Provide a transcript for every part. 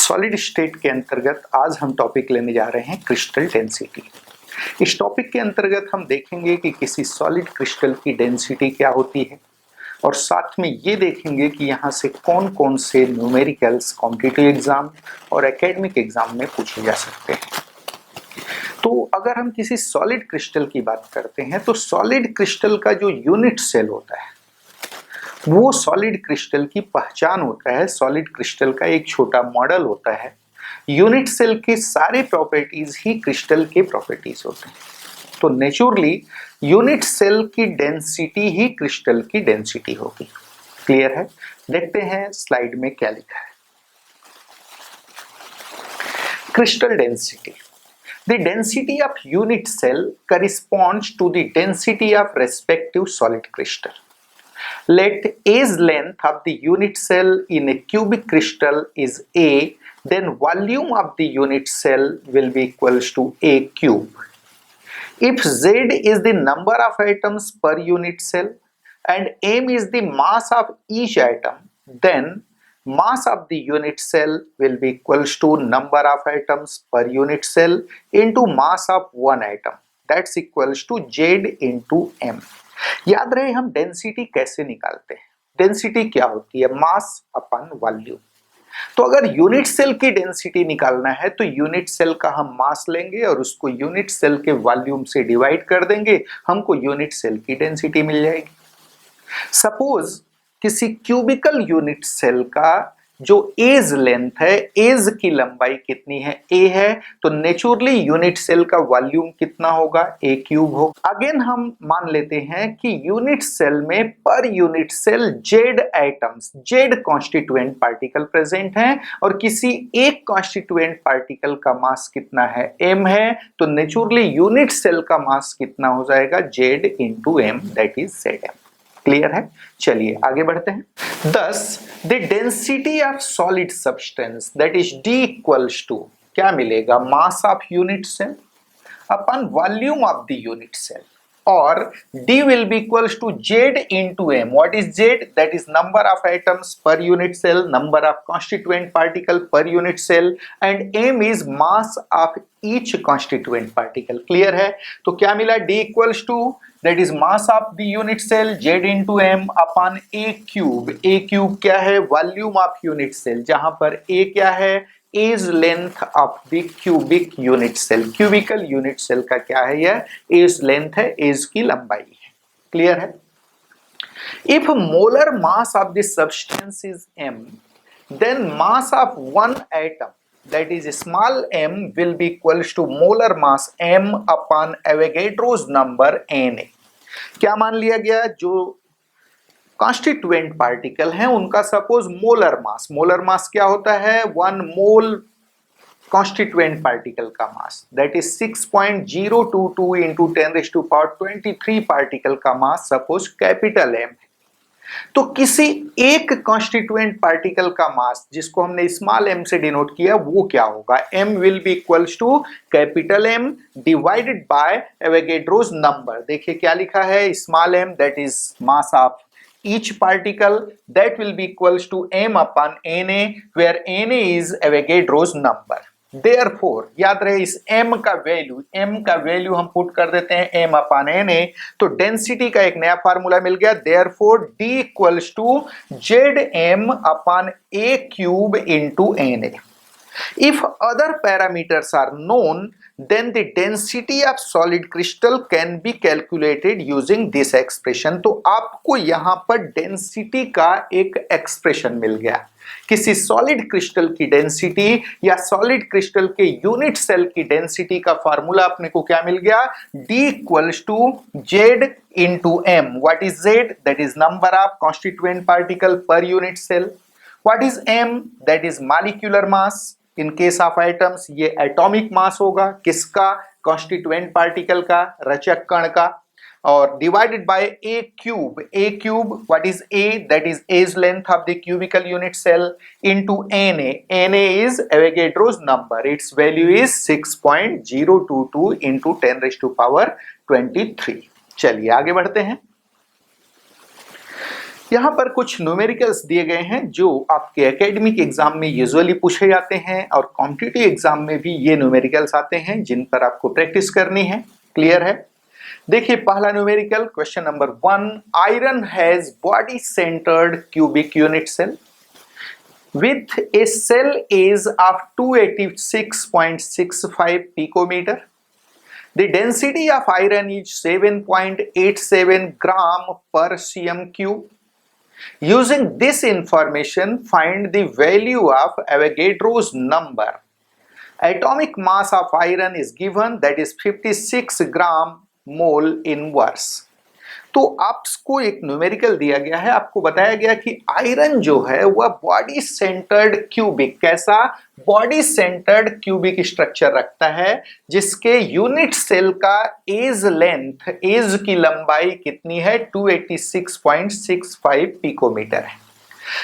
Solid state के अंतर्गत आज हम टॉपिक लेने जा रहे हैं क्रिस्टल डेंसिटी। इस टॉपिक के अंतर्गत हम देखेंगे कि किसी सॉलिड क्रिस्टल की डेंसिटी क्या होती है और साथ में ये देखेंगे कि यहाँ से कौन कौन से न्यूमेरिकल्स कॉम्पिटिटिव एग्जाम और एकेडमिक एग्जाम में पूछे जा सकते हैं। तो अगर हम किसी सॉलिड क्रिस्टल की बात करते हैं तो सॉलिड क्रिस्टल का जो यूनिट सेल होता है वो सॉलिड क्रिस्टल की पहचान होता है। सॉलिड क्रिस्टल का एक छोटा मॉडल होता है। यूनिट सेल के सारे प्रॉपर्टीज ही क्रिस्टल के प्रॉपर्टीज होते हैं। तो नेचुरली यूनिट सेल की डेंसिटी ही क्रिस्टल की डेंसिटी होगी। क्लियर है? देखते हैं स्लाइड में क्या लिखा है। Crystal density, the density of unit cell corresponds to the density of respective solid crystal. Let A's length of the unit cell in a cubic crystal is A, then volume of the unit cell will be equals to A cube. If Z is the number of atoms per unit cell and M is the mass of each atom, then mass of the unit cell will be equals to number of atoms per unit cell into mass of one atom. That's equals to Z into M. याद रहे हम density कैसे निकालते हैं। Density क्या होती है? Mass upon volume. तो अगर यूनिट सेल की डेंसिटी निकालना है तो यूनिट सेल का हम मास लेंगे और उसको यूनिट सेल के वॉल्यूम से डिवाइड कर देंगे, हमको यूनिट सेल की डेंसिटी मिल जाएगी। सपोज किसी क्यूबिकल यूनिट सेल का जो एज लेंथ है, एज की लंबाई कितनी है? ए है, तो नेचुरली यूनिट सेल का वॉल्यूम कितना होगा? ए क्यूब होगा। अगेन हम मान लेते हैं कि यूनिट सेल में per unit cell Z atoms, Z constituent particle present हैं और किसी एक कॉन्स्टिट्यूएंट पार्टिकल का मास कितना है? एम है, तो नेचुरली यूनिट सेल का मास कितना हो जाएगा? Z into M, that is Z M. Clear है? चलिए आगे बढ़ते हैं। Thus, the density of solid substance that is D equals to क्या मिलेगा? Mass of unit cell upon volume of the unit cell, or D will be equals to Z into M. What is Z? That is number of atoms per unit cell, number of constituent particle per unit cell, and M is mass of each constituent particle. Clear है? तो क्या मिला? D equals to that is mass of the unit cell Z into M upon A cube. A cube क्या है? Volume of unit cell, जहां पर A क्या है? Edge length of the cubic unit cell. Cubical unit cell का क्या है? यह एज लेंथ है, एज की लंबाई है। क्लियर है? If molar mass of the substance is m, then mass of one atom that is small m will be equals to molar mass m upon Avogadro's number Na। क्या मान लिया गया? जो कॉन्स्टिट्यूएंट पार्टिकल हैं उनका suppose molar mass, molar mass क्या होता है? 1 मोल कॉन्स्टिट्यूएंट पार्टिकल का मास, दैट इज 6.022 इंटू 10⁻23 पार्टिकल का मास सपोज कैपिटल एम है। तो किसी एक कॉन्स्टिट्यूएंट पार्टिकल का मास जिसको हमने स्मॉल एम से डिनोट किया वो क्या होगा? m will be equals to capital M divided by Avogadro's number. देखिए क्या लिखा है? Small m that is mass of each particle, that will be equals to m upon Na, where Na is Avogadro's number. Therefore याद रहे इस m का value हम put कर देते हैं m upon Na, तो डेंसिटी का एक नया फार्मूला मिल गया। Therefore D equals to Zm upon A cube into Na. If other parameters are known, then the density of solid crystal can be calculated using this expression। तो आपको यहां पर density का एक एक्सप्रेशन मिल गया। किसी सॉलिड क्रिस्टल की density या सॉलिड क्रिस्टल के यूनिट सेल की डेंसिटी का फार्मूला अपने को क्या मिल गया? D equals to Z into M. What is Z? That is number of constituent particle per unit cell. What is M? That is molecular mass. In case of atoms ये atomic mass होगा। किसका? Constituent particle का, रचक कण का। और divided by a cube. A cube what is a? That is edge length of the cubical unit cell into Na। Na is Avogadro's number, its value is 6.022 into 10⁻23। चलिए आगे बढ़ते हैं। यहाँ पर कुछ न्यूमेरिकल्स दिए गए हैं जो आपके एकेडमिक एग्जाम में यूजुअली पूछे जाते हैं और कॉम्पिटिटिव एग्जाम में भी ये न्यूमेरिकल्स आते हैं जिन पर आपको प्रैक्टिस करनी है। क्लियर है? देखिए पहला numerical question number 1, iron has body centred cubic unit cell with a cell age of 286.65 picometer. The density of iron is 7.87 gram per cm cube. Using this information, find the value of Avogadro's number. Atomic mass of iron is given, that is 56 gram mole inverse. तो आपको एक numerical दिया गया है, आपको बताया गया कि आयरन जो है वह बॉडी सेंटर्ड क्यूबिक, कैसा बॉडी सेंटर्ड क्यूबिक स्ट्रक्चर रखता है जिसके यूनिट सेल का एज लेंथ, एज की लंबाई कितनी है 286.65 पिकोमीटर है।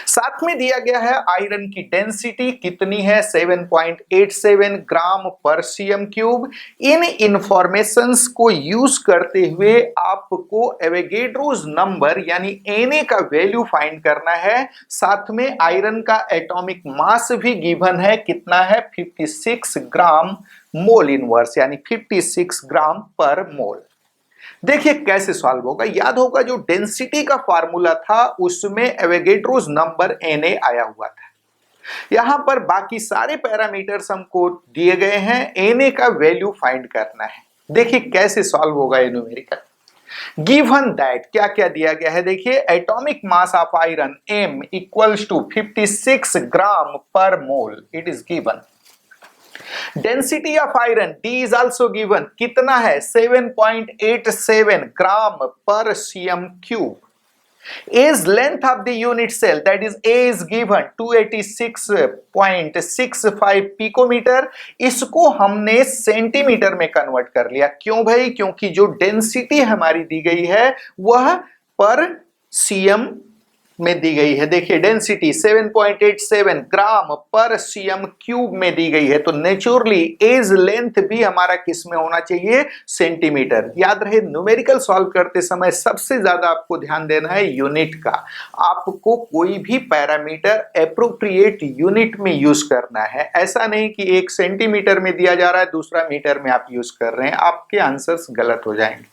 साथ में दिया गया है आयरन की डेंसिटी कितनी है 7.87 ग्राम पर सीएम क्यूब। इन इंफॉर्मेशंस को यूज करते हुए आपको एवोगैड्रोस नंबर यानी Na का वैल्यू फाइंड करना है। साथ में आयरन का एटॉमिक मास भी गिवन है, कितना है 56 ग्राम मोल इनवर्स यानी 56 ग्राम पर मोल। देखिए कैसे सॉल्व होगा। याद होगा जो डेंसिटी का फार्मूला था उसमें एवोगैड्रोस नंबर Na आया हुआ था। यहां पर बाकी सारे पैरामीटर्स हमको दिए गए हैं, Na का वैल्यू फाइंड करना है। देखिए कैसे सॉल्व होगा ये न्यूमेरिकल। गिवन दैट क्या क्या दिया गया है, देखिए atomic mass of iron M equals to 56 gram per mole, it is given. Density of iron D is also given, कितना है 7.87 gram per cm cube. Edge length of the unit cell that is A is given 286.65 picometre. इसको हमने centimetre में convert कर लिया। क्यों भाई? क्योंकि जो डेंसिटी हमारी दी गई है वह पर सीएम में दी गई है। देखिए density 7.87 gram per cm cube में दी गई है, तो नेचुरली एज लेंथ भी हमारा किस में होना चाहिए सेंटीमीटर। याद रहे न्यूमेरिकल सॉल्व करते समय सबसे ज्यादा आपको ध्यान देना है यूनिट का। आपको कोई भी पैरामीटर एप्रोप्रिएट यूनिट में यूज करना है। ऐसा नहीं कि एक सेंटीमीटर में दिया जा रहा है दूसरा मीटर में आप यूज कर रहे हैं, आपके आंसर्स गलत हो जाएंगे।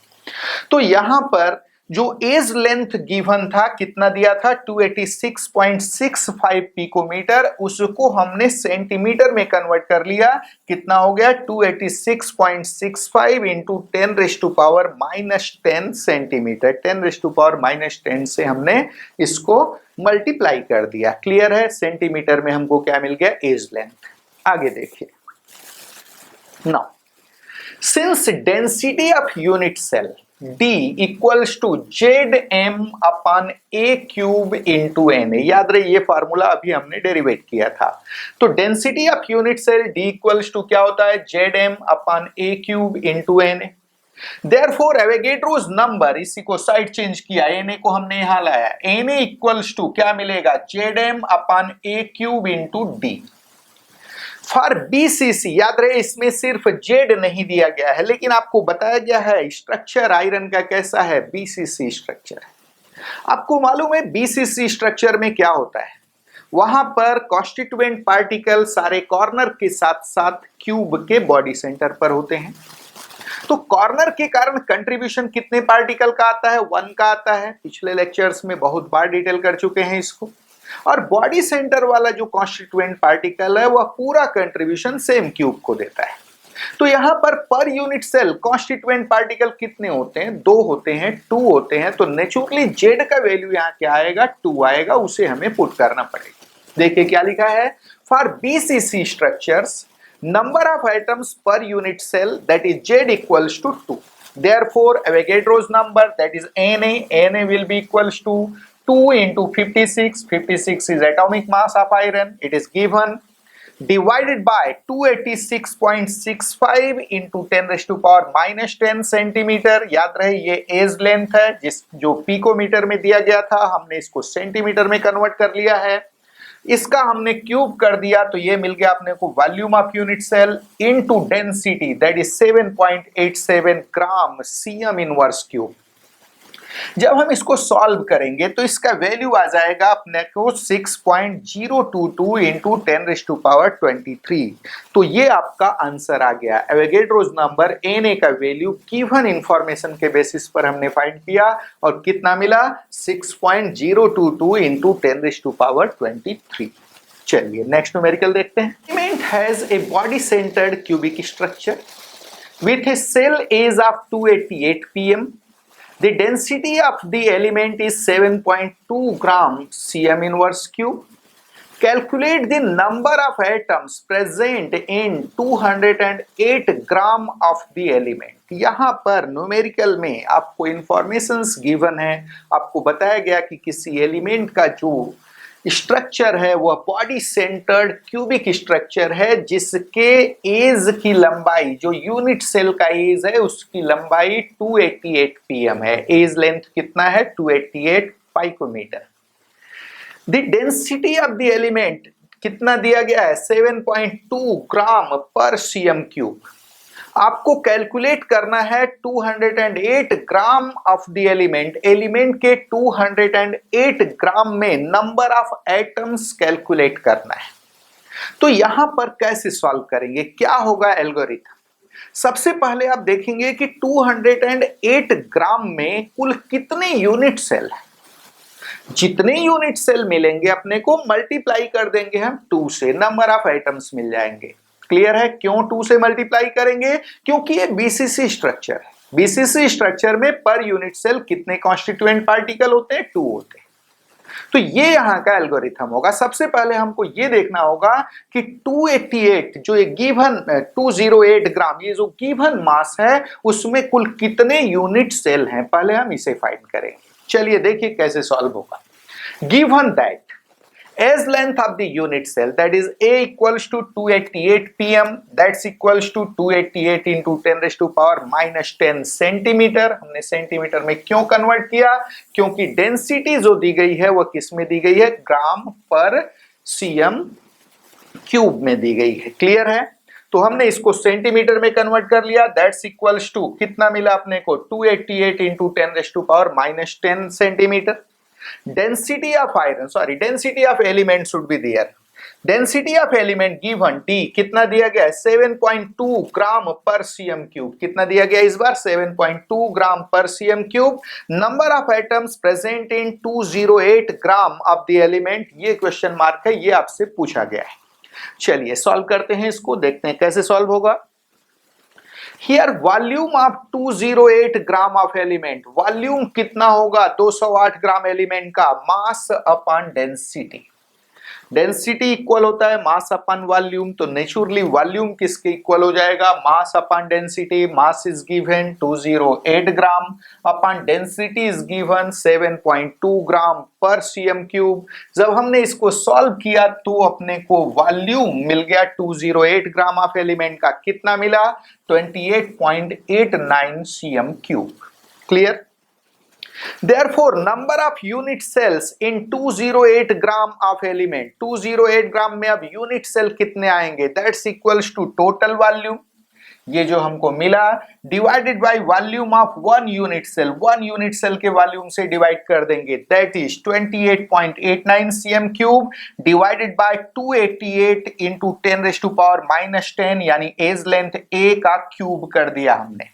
तो यहां पर जो एज लेंथ गिवन था कितना दिया था 286.65 पिकोमीटर, उसको हमने सेंटीमीटर में कन्वर्ट कर लिया। कितना हो गया 286.65 इंटू 10⁻⁻10 सेंटीमीटर। 10⁻⁻10 से हमने इसको मल्टीप्लाई कर दिया। क्लियर है? सेंटीमीटर में हमको क्या मिल गया एज लेंथ। आगे देखिए now, since density of unit cell D equals to ZM/A cube into Na। याद रहे ये फार्मूला अभी हमने डेरिवेट किया था। तो density of unit cell D equals to क्या होता है ZM/A cube into Na। Therefore Avogadro's number, इसी को साइड चेंज किया, Na को हमने यहां लाया, Na इक्वल्स टू क्या मिलेगा ZM/A cube into D। For BCC, याद रहे इसमें सिर्फ Z नहीं दिया गया है लेकिन आपको बताया गया है स्ट्रक्चर आयरन का कैसा है BCC स्ट्रक्चर है। आपको मालूम है BCC स्ट्रक्चर में क्या होता है, वहां पर कॉन्स्टिट्यूएंट पार्टिकल सारे कॉर्नर के साथ साथ क्यूब के बॉडी सेंटर पर होते हैं। तो कॉर्नर के कारण कंट्रीब्यूशन कितने पार्टिकल का आता है 1 का आता है। पिछले लेक्चर्स में बहुत बार डिटेल कर चुके हैं इसको। और बॉडी सेंटर वाला जो कॉन्स्टिट्यूएंट पार्टिकल है वह पूरा कंट्रीब्यूशन सेम क्यूब को देता है। तो यहां पर यूनिट सेल कॉन्स्टिट्यूएंट पार्टिकल कितने होते हैं 2 होते हैं 2 होते हैं। तो नेचुरली जेड का वैल्यू यहां क्या आएगा 2 आएगा, उसे हमें पुट करना पड़ेगा। देखिए क्या लिखा है, for BCC structures number of atoms per unit cell that is Z equals to 2। Therefore Avogadro's number that is Na will be equals to 2 into 56, 56 is atomic mass of iron, it is given, divided by 286.65 into 10⁻⁻10 centimetre. याद रहे ये as length है, जो picometre में दिया गया था हमने इसको सेंटीमीटर में कन्वर्ट कर लिया है। इसका हमने क्यूब कर दिया तो ये मिल गया अपने को volume of unit cell into density that is 7.87 gram cm inverse cube. जब हम इसको सॉल्व करेंगे तो इसका वैल्यू आ जाएगा अपने को 6.022 इंटू 10⁻23। तो ये आपका आंसर आ गया। एवोगैड्रोस नंबर Na का वैल्यू गिवन इंफॉर्मेशन के बेसिस पर हमने फाइंड किया और कितना मिला 6.022 इंटू 10⁻23। चलिए नेक्स्ट न्यूमेरिकल देखते हैं। Element has a body centred cubic structure with a cell age of 288 pm. The density of the element is 7.2 gram cm inverse cube. Calculate the number of atoms present in 208 gram of the element. यहाँ पर numerical में आपको informations given है, आपको बताया गया कि किसी एलिमेंट का जो स्ट्रक्चर है वह बॉडी सेंटर्ड क्यूबिक स्ट्रक्चर है जिसके एज की लंबाई, जो यूनिट सेल का एज है उसकी लंबाई 288 pm है। एज लेंथ कितना है 288 picometre. The density of the element कितना दिया गया है 7.2 ग्राम पर सीएम क्यूब। आपको कैलकुलेट करना है 208 gram of the element, element के 208 ग्राम में नंबर ऑफ एटम्स कैलकुलेट करना है। तो यहां पर कैसे सॉल्व करेंगे, क्या होगा एल्गोरिथम? सबसे पहले आप देखेंगे कि 208 ग्राम में कुल कितने यूनिट सेल है। जितने यूनिट सेल मिलेंगे अपने को मल्टीप्लाई कर देंगे हम 2 से, नंबर ऑफ एटम्स मिल जाएंगे। क्लियर है? क्यों 2 से मल्टीप्लाई करेंगे? क्योंकि ये बीसीसी स्ट्रक्चर है। बीसीसी स्ट्रक्चर में पर यूनिट सेल कितने कॉन्स्टिट्यूएंट पार्टिकल होते हैं? 2 होते हैं। तो ये यहां का एल्गोरिथम होगा। सबसे पहले हमको ये देखना होगा कि 288 जो एक गिवन 208 ग्राम, ये जो गिवन मास है उसमें कुल कितने यूनिट सेल हैं, पहले हम इसे फाइंड करेंगे। चलिए देखिए कैसे सॉल्व होगा। Given that as length of the unit cell, that is A equals to 288 pm, that's equals to 288 into 10 raised to power minus 10 centimetre. हमने सेंटीमीटर में क्यों कन्वर्ट किया? क्योंकि डेंसिटी जो दी गई है वह किस में दी गई है? ग्राम पर सीएम क्यूब में दी गई है। क्लियर है? तो हमने इसको सेंटीमीटर में कन्वर्ट कर लिया। दैट्स इक्वल्स टू कितना मिला अपने को 288 into 10 raise to power minus 10 centimetre. Density of iron, sorry, density of element should be there. Density of element given D कितना दिया गया है 7.2 ग्राम पर सीएम क्यूब। कितना दिया गया इस बार 7.2 ग्राम per cm cube. Number of atoms present in 208 gram of the element, ये question mark है, ये आपसे पूछा गया है। चलिए सॉल्व करते हैं इसको, देखते हैं कैसे सॉल्व होगा। Here volume of 208 gram of element, volume कितना होगा 208 ग्राम एलिमेंट का, mass upon density. Density equal होता है मास अपॉन वॉल्यूम, तो नेचुरली वॉल्यूम किसके इक्वल हो जाएगा? Mass upon density. Mass is given 208 gram upon density is given 7.2 gram per cm cube. जब हमने इसको सॉल्व किया तो अपने को वॉल्यूम मिल गया 208 ग्राम ऑफ एलिमेंट का, कितना मिला 28.89 cm cube. Clear? Therefore, number of unit cells in 208 gram of element, 208 ग्राम में अब यूनिट सेल कितने आएंगे? That's equals to total volume, ये जो हमको मिला, divided by volume of 1 unit cell. 1 unit cell के वॉल्यूम से डिवाइड कर देंगे, that is 28.89 cm cube divided by 288 into 10 raise to power minus 10, यानी एज लेंथ ए का क्यूब कर दिया हमने।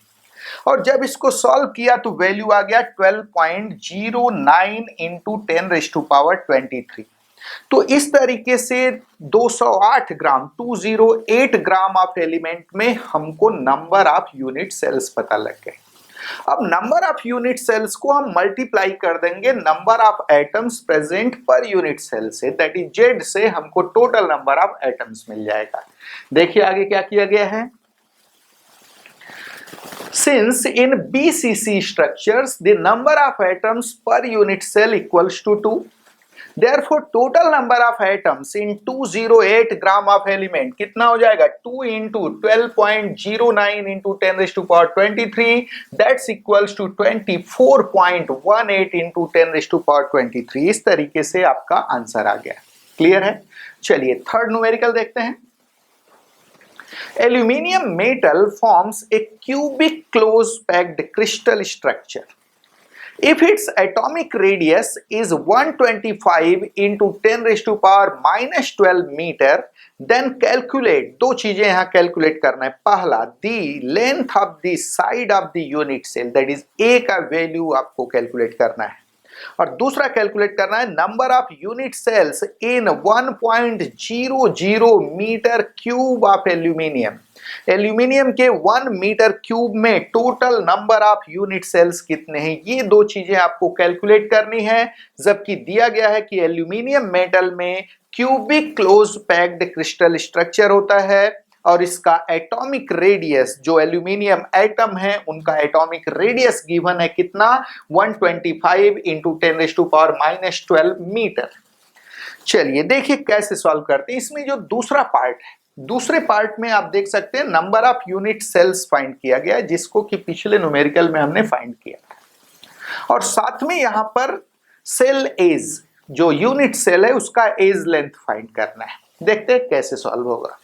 और जब इसको सॉल्व किया तो वैल्यू आ गया 12.09 इंटू 10 रेज़ टू पावर 23। तो इस तरीके से 208 ग्राम 208 ग्राम ऑफ एलिमेंट में हमको नंबर ऑफ यूनिट सेल्स पता लग गए। अब नंबर ऑफ यूनिट सेल्स को हम मल्टीप्लाई कर देंगे number of atoms present per unit cell से, दैट इज जेड से हमको टोटल नंबर ऑफ एटम्स मिल जाएगा। देखिए आगे क्या किया गया है। Since in BCC structures the number of atoms per unit cell equals to 2, therefore total number of atoms in 208 gram of element कितना हो जाएगा 2 into 12.09 into 10 raised to power 23, that's equals to 24.18 into 10 raised to power 23। इस तरीके से आपका answer आ गया। Clear है? चलिए थर्ड न्यूमेरिकल देखते हैं। Aluminium metal forms a cubic close packed crystal structure. If its atomic radius is 125 into 10 raised to power minus 12 metre, then calculate, दो चीजें यहां कैलकुलेट करना है। पहला, the length of the side of the unit cell, that is A का value आपको calculate करना है, और दूसरा कैलकुलेट करना है number of unit cells in 1.00 metre cube of aluminium. Aluminium के 1 मीटर क्यूब में total number of unit cells कितने हैं, ये दो चीजें आपको कैलकुलेट करनी है। जबकि दिया गया है कि एल्यूमिनियम मेटल में cubic close packed crystal structure होता है और इसका एटॉमिक रेडियस, जो एल्यूमिनियम एटम है उनका एटॉमिक रेडियस गिवन है कितना, 125 into 10 raise to power minus 12 metre. चलिए देखिए कैसे सॉल्व करते हैं। इसमें जो दूसरा पार्ट है, दूसरे पार्ट में आप देख सकते हैं number of unit cells find किया गया है, जिसको कि पिछले न्यूमेरिकल में हमने फाइंड किया था, और साथ में यहां पर सेल एज, जो यूनिट सेल है उसका एज लेंथ फाइंड करना है। देखते हैं कैसे सॉल्व होगा।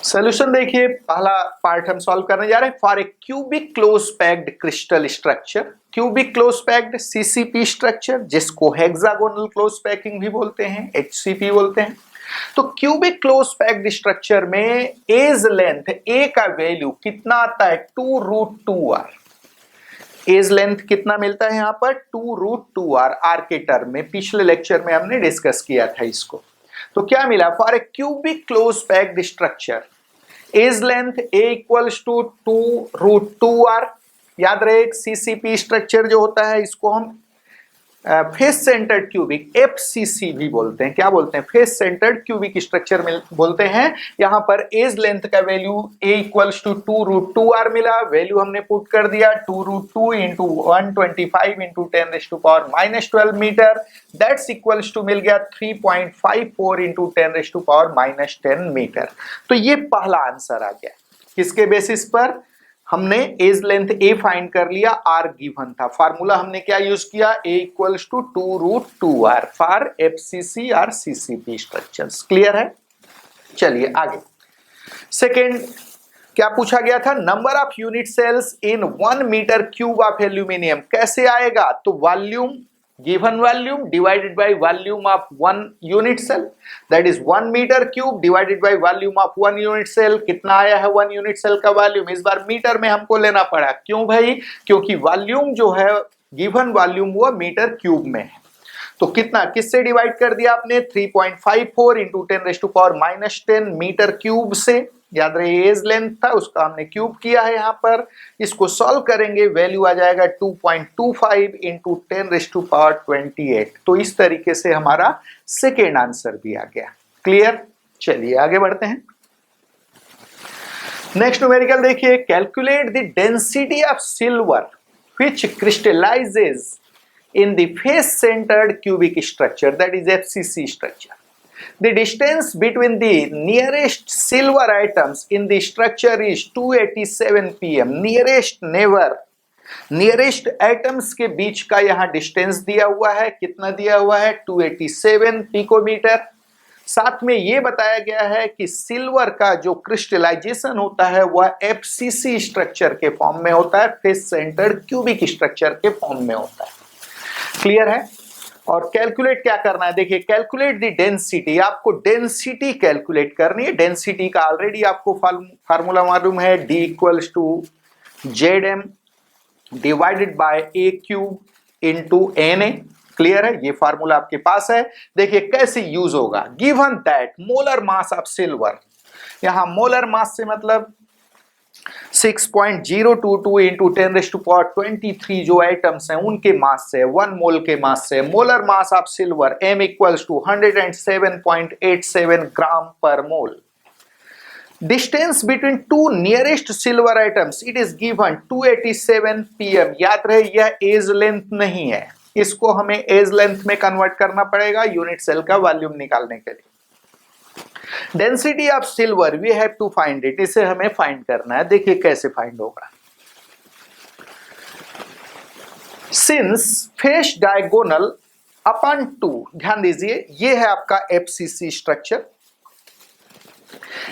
सॉल्यूशन देखिए, पहला पार्ट हम सॉल्व करने जा रहे हैं। For a cubic close packed crystal structure, cubic close packed CCP structure, जिसको हेक्सागोनल क्लोज पैकिंग भी बोलते हैं, एचसीपी बोलते हैं। तो क्यूबिक क्लोज पैक्ड स्ट्रक्चर में एज लेंथ ए का वैल्यू कितना आता है, 2√2r। एज लेंथ कितना मिलता है यहां पर, 2√2r, आर के टर्म में। पिछले लेक्चर में हमने डिस्कस किया था इसको। तो क्या मिला, for a cubic close packed structure edge length a equals to 2√2r। याद रहे सीसीपी स्ट्रक्चर जो होता है इसको हम फेस सेंटर्ड क्यूबिक, एफसीसी भी बोलते हैं। क्या बोलते हैं, फेस सेंटर्ड क्यूबिक स्ट्रक्चर में बोलते हैं। यहां पर एज लेंथ का value a equals to 2√2r मिला, वैल्यू हमने पुट कर दिया 2√2 into 125 into 10 raise to power minus 12 metre, that's equals to मिल गया 3.54 into 10 raise to power minus 10 metre. तो ये पहला आंसर आ गया। किसके बेसिस पर, हमने एज लेंथ ए फाइंड कर लिया, आर गिवन था। फार्मूला हमने क्या यूज किया, A equals to 2√2r for FCC और सीसीपी स्ट्रक्चर्स। क्लियर है। चलिए आगे। सेकेंड क्या पूछा गया था, number of unit cells in 1 metre cube of aluminium. कैसे आएगा, तो volume, given volume divided by volume of 1 unit cell, that is 1 metre cube divided by volume of 1 unit cell. कितना आया है 1 यूनिट सेल का वॉल्यूम, इस बार metre में हमको लेना पड़ा। क्यों भाई, क्योंकि वॉल्यूम जो है, गिवन वॉल्यूम वो मीटर क्यूब में है। तो कितना, किससे डिवाइड कर दिया आपने, 3.54 into 10 raise to power minus 10 metre cube से। याद रहे एज लेंथ था उसका हमने क्यूब किया है यहां पर। इसको सॉल्व करेंगे, वैल्यू आ जाएगा 2.25 इंटू 10 रेज़ टू पावर 28। तो इस तरीके से हमारा सेकेंड आंसर भी आ गया। क्लियर। चलिए आगे बढ़ते हैं। नेक्स्ट न्यूमेरिकल देखिए, calculate the density of silver which crystallises in the face centered cubic structure, that is FCC structure. The distance between the nearest silver atoms in the structure is 287 pm. nearest never, nearest atoms के बीच का यहाँ distance दिया हुआ है, कितना दिया हुआ है, 287 पिकोमीटर। साथ में ये बताया गया है कि सिल्वर का जो क्रिस्टलाइजेशन होता है वह एफसीसी स्ट्रक्चर के फॉर्म में होता है, फेस सेंटर्ड क्यूबिक स्ट्रक्चर के फॉर्म में होता है। क्लियर है। और कैलकुलेट क्या करना है, देखिए कैलकुलेट द डेंसिटी, आपको डेंसिटी कैलकुलेट करनी है। डेंसिटी का ऑलरेडी आपको फार्मूला मालूम है, D equals to ZM divided by A cube into NA। Clear है, ये फार्मूला आपके पास है। देखिए कैसे यूज होगा, given that molar mass of silver, यहां मोलर मास से मतलब 6.022 इंटू 10 रेज़ टू पावर 23 जो एटम्स हैं उनके मास से, 1 मोल के मास से। Molar mass of silver M equals to 107.87 gram per mole. Distance between two nearest silver atoms, it is given 287 pm। याद रहे यह एज लेंथ नहीं है, इसको हमें एज लेंथ में कन्वर्ट करना पड़ेगा यूनिट सेल का वॉल्यूम निकालने के लिए। Density of silver we have to find it, इसे हमें फाइंड करना है। देखिए कैसे फाइंड होगा। सिंस फेस डायगोनल अपॉन 2, ध्यान दीजिए ये है आपका एफसीसी स्ट्रक्चर।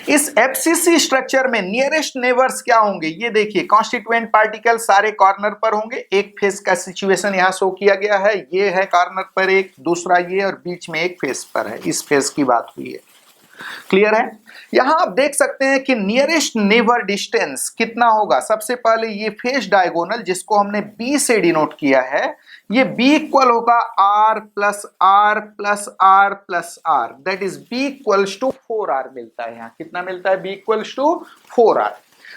इस एफसीसी स्ट्रक्चर में नियरेस्ट नेबर्स क्या होंगे, ये देखिए कॉन्स्टिट्यूएंट पार्टिकल सारे कॉर्नर पर होंगे। एक फेस का सिचुएशन यहाँ शो किया गया है, ये है कॉर्नर पर एक, दूसरा ये, और बीच में एक फेस पर है, इस फेस की बात हुई है। क्लियर है? यहां आप देख सकते हैं कि नियरेस्ट नेबर डिस्टेंस कितना होगा। सबसे पहले ये फेस डायगोनल जिसको हमने बी से डिनोट किया है, ये बी इक्वल होगा r plus r plus r plus r, that is b equals to 4r मिलता है। यहाँ कितना मिलता है? B equals to 4r।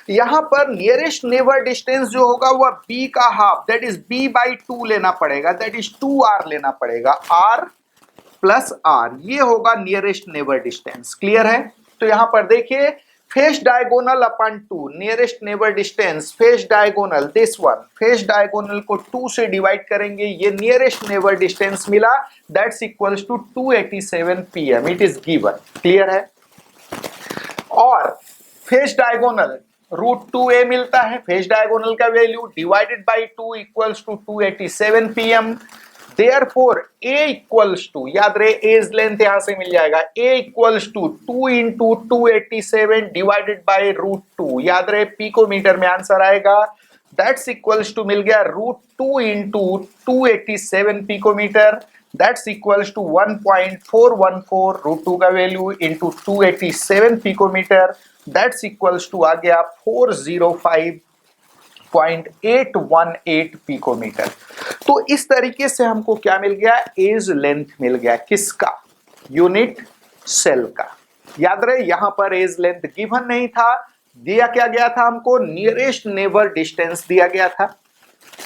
यहां पर नियरेस्ट नेबर डिस्टेंस जो होगा वह b का half, that is b by 2 लेना पड़ेगा, दैट इज 2r लेना पड़ेगा, r प्लस आर, ये होगा नियरेस्ट नेबर डिस्टेंस। क्लियर है? तो यहां पर देखिए face diagonal upon 2, nearest neighbour distance face diagonal this one, face diagonal को 2 से डिवाइड करेंगे, ये नियरेस्ट नेबर डिस्टेंस मिला, that's equals to 287 pm, it is given. Clear है? और फेस डायगोनल √2a मिलता है, फेस डायगोनल का value divided by 2 equals to 287 pm। Therefore a equals to, याद रहे एज लेंथ यहां से मिल जाएगा, a equals to 2 into 287 divided by √2, याद रहे पिकोमीटर में आंसर आएगा, दैट्स इक्वल्स टू मिल गया √2 into 287 picometre, that's equals to 1.414, √2 का value into 287 picometre, that's equals to आ गया 405.818 पिकोमीटर। तो इस तरीके से हमको क्या मिल गया? एज लेंथ मिल गया, किसका? यूनिट सेल का। याद रहे यहां पर एज लेंथ गिवन नहीं था, दिया क्या गया था हमको? नियरेस्ट नेबर डिस्टेंस दिया गया था।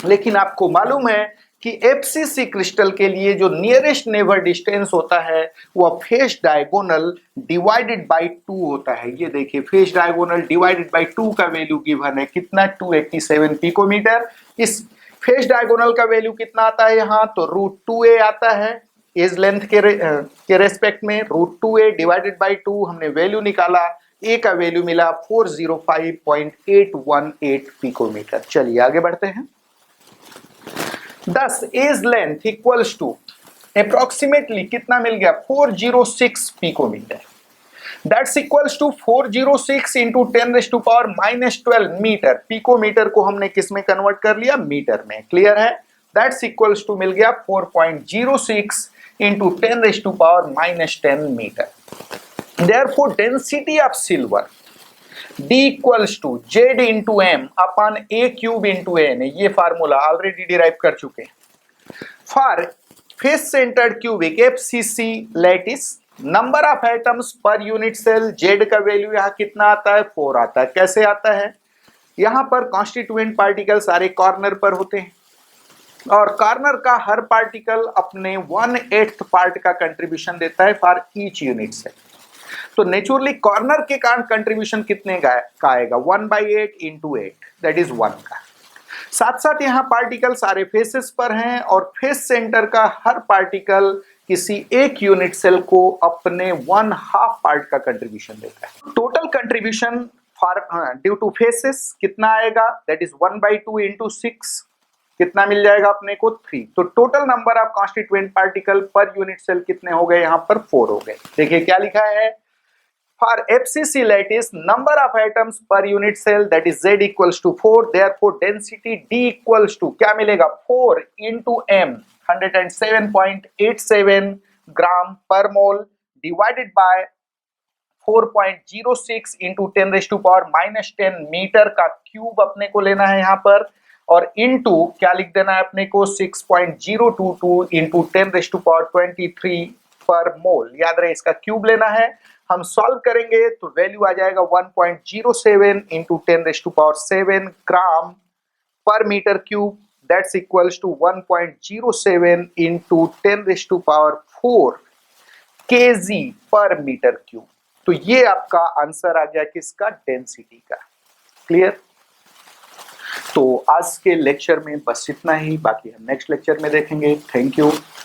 लेकिन आपको मालूम है कि एफसीसी क्रिस्टल के लिए जो नियरेस्ट नेबर डिस्टेंस होता है वह फेस डायगोनल डिवाइडेड बाय 2 होता है। ये देखिए फेस डायगोनल डिवाइडेड बाय 2 का वैल्यू गिवन है, कितना? 287 पिकोमीटर। इस फेस डायगोनल का वैल्यू कितना आता है यहाँ? तो √2a आता है एज लेंथ के रेस्पेक्ट में, √2a डिवाइडेड बाय 2 हमने वैल्यू निकाला, a का वैल्यू मिला 405.818 पिकोमीटर। चलिए आगे बढ़ते हैं। Thus edge length equals to approximately कितना मिल गया? 406 picometre, that's equals to 406 into 10⁻⁻12 metre. Picometre को हमने किस में कन्वर्ट कर लिया? मीटर में। क्लियर है? दैट्स इक्वल्स टू मिल गया 4.06 into 10⁻10 metre. Therefore density of silver D equals to Z into M upon A cube into N, ये फार्मूला ऑलरेडी डिराइव कर चुके हैं। For face centred cubic FCC lattice number of atoms per unit cell, Z का value यहाँ कितना आता है? 4 आता है। कैसे आता है? यहाँ पर कॉन्स्टिट्यूएंट पार्टिकल सारे कॉर्नर पर होते हैं और कॉर्नर का हर पार्टिकल अपने 1/8 पार्ट का कंट्रीब्यूशन देता है फॉर ईच यूनिट सेल। तो नेचुरली कॉर्नर के कारण कंट्रीब्यूशन कितने का आएगा? 1/8 इंटू 8, दैट इज 1 का। साथ साथ यहाँ पार्टिकल सारे फेसेस पर हैं और फेस सेंटर का हर पार्टिकल किसी एक यूनिट सेल को अपने 1/2 पार्ट का कंट्रीब्यूशन देता है। Total contribution for due to faces कितना आएगा? दैट इज 1/2 इंटू 6, कितना मिल जाएगा अपने को? 3। तो total number of constituent particle per unit cell कितने हो गए? यहाँ पर 4 हो गए। देखिए क्या लिखा है? For FCC lattice, number of atoms per unit cell, that is Z equals to 4. Therefore, density D equals to क्या मिलेगा? 4 into m, 107.87 gram per mole divided by 4.06 into 10⁻⁻10 metre का क्यूब अपने को लेना है यहाँ पर, और इनटू क्या लिख देना है अपने को? 6.022 into 10⁻23 पर मोल। याद रहे इसका क्यूब लेना है। हम सॉल्व करेंगे तो वैल्यू आ जाएगा 1.07 into 10⁻7 gram per metre cube, that's equals to 1.07 into 10⁻4 kg per metre cube. तो ये आपका आंसर आ गया किसका? डेंसिटी का। क्लियर? तो आज के लेक्चर में बस इतना ही, बाकी हम नेक्स्ट लेक्चर में देखेंगे। Thank you.